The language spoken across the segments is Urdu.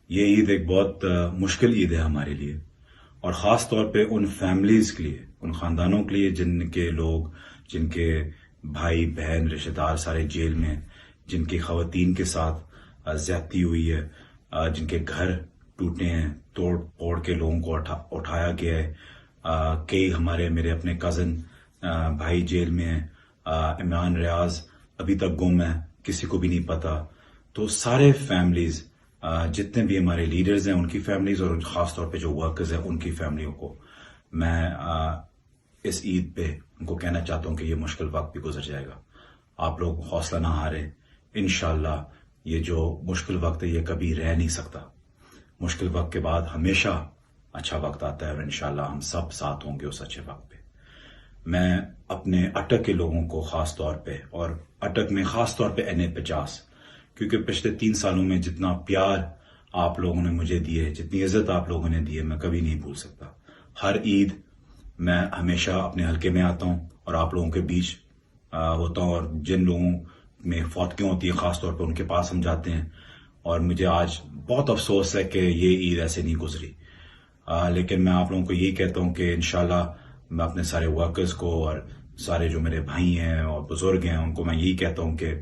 یہ عید ایک بہت مشکل عید ہے ہمارے لیے، اور خاص طور پہ ان فیملیز کے لیے، ان خاندانوں کے لیے جن کے لوگ، جن کے بھائی بہن رشتہ دار سارے جیل میں، جن کی خواتین کے ساتھ زیادتی ہوئی ہے، جن کے گھر ٹوٹے ہیں، توڑ پھوڑ کے لوگوں کو اٹھایا گیا ہے۔ کئی میرے اپنے کزن بھائی جیل میں ہیں، عمران ریاض ابھی تک گم ہے، کسی کو بھی نہیں پتا۔ تو سارے فیملیز، جتنے بھی ہمارے لیڈرز ہیں ان کی فیملیز، اور خاص طور پہ جو ورکرز ہیں ان کی فیملیوں کو میں اس عید پہ ان کو کہنا چاہتا ہوں کہ یہ مشکل وقت بھی گزر جائے گا، آپ لوگ حوصلہ نہ ہاریں۔ انشاءاللہ یہ جو مشکل وقت ہے یہ کبھی رہ نہیں سکتا، مشکل وقت کے بعد ہمیشہ اچھا وقت آتا ہے، اور انشاءاللہ ہم سب ساتھ ہوں گے اس اچھے وقت پہ۔ میں اپنے اٹک کے لوگوں کو خاص طور پہ، اور اٹک میں خاص طور پہ NA50، کیونکہ پچھلے 3 سالوں میں جتنا پیار آپ لوگوں نے مجھے دی ہے، جتنی عزت آپ لوگوں نے دی ہے، میں کبھی نہیں بھول سکتا۔ ہر عید میں ہمیشہ اپنے حلقے میں آتا ہوں اور آپ لوگوں کے بیچ ہوتا ہوں، اور جن لوگوں میں فوتگیاں ہوتی ہیں خاص طور پہ ان کے پاس ہم جاتے ہیں، اور مجھے آج بہت افسوس ہے کہ یہ عید ایسے نہیں گزری۔ لیکن میں آپ لوگوں کو یہی کہتا ہوں کہ انشاءاللہ میں اپنے سارے ورکرز کو اور سارے جو میرے بھائی ہیں اور بزرگ ہیں ان کو میں یہی کہتا ہوں کہ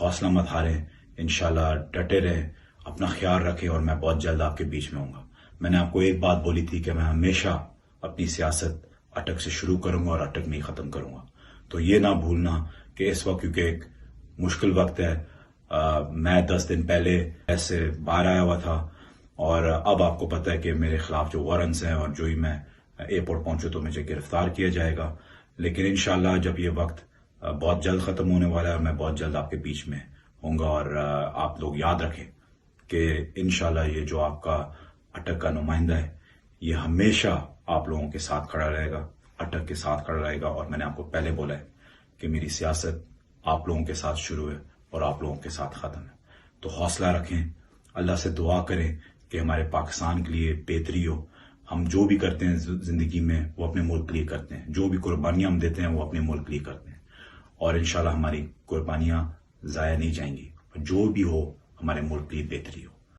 حوصلہ مت ہاریں، انشاءاللہ ڈٹے رہیں، اپنا خیال رکھیں، اور میں بہت جلد آپ کے بیچ میں ہوں گا۔ میں نے آپ کو ایک بات بولی تھی کہ میں ہمیشہ اپنی سیاست اٹک سے شروع کروں گا اور اٹک میں ہی ختم کروں گا، تو یہ نہ بھولنا کہ اس وقت کیونکہ ایک مشکل وقت ہے، میں 10 دن پہلے ایسے باہر آیا ہوا تھا، اور اب آپ کو پتہ ہے کہ میرے خلاف جو وارنٹس ہیں، اور جو ہی میں ایئرپورٹ پہنچوں تو مجھے گرفتار کیا جائے گا۔ لیکن انشاءاللہ جب یہ وقت بہت جلد ختم ہونے والا ہے، میں بہت جلد آپ کے بیچ میں ہوں گا، اور آپ لوگ یاد رکھیں کہ انشاءاللہ یہ جو آپ کا اٹک کا نمائندہ ہے یہ ہمیشہ آپ لوگوں کے ساتھ کھڑا رہے گا، اٹک کے ساتھ کھڑا رہے گا، اور میں نے آپ کو پہلے بولا ہے کہ میری سیاست آپ لوگوں کے ساتھ شروع ہے اور آپ لوگوں کے ساتھ ختم ہے۔ تو حوصلہ رکھیں، اللہ سے دعا کریں کہ ہمارے پاکستان کے لیے بہتری ہو۔ ہم جو بھی کرتے ہیں زندگی میں وہ اپنے ملک کے لیے کرتے ہیں، جو بھی قربانیاں ہم دیتے ہیں وہ اپنے ملک کے لیے کرتے ہیں، اور انشاءاللہ ہماری قربانیاں ضائع نہیں جائیں گی، جو بھی ہو ہمارے ملک کے لیے بہتری ہو۔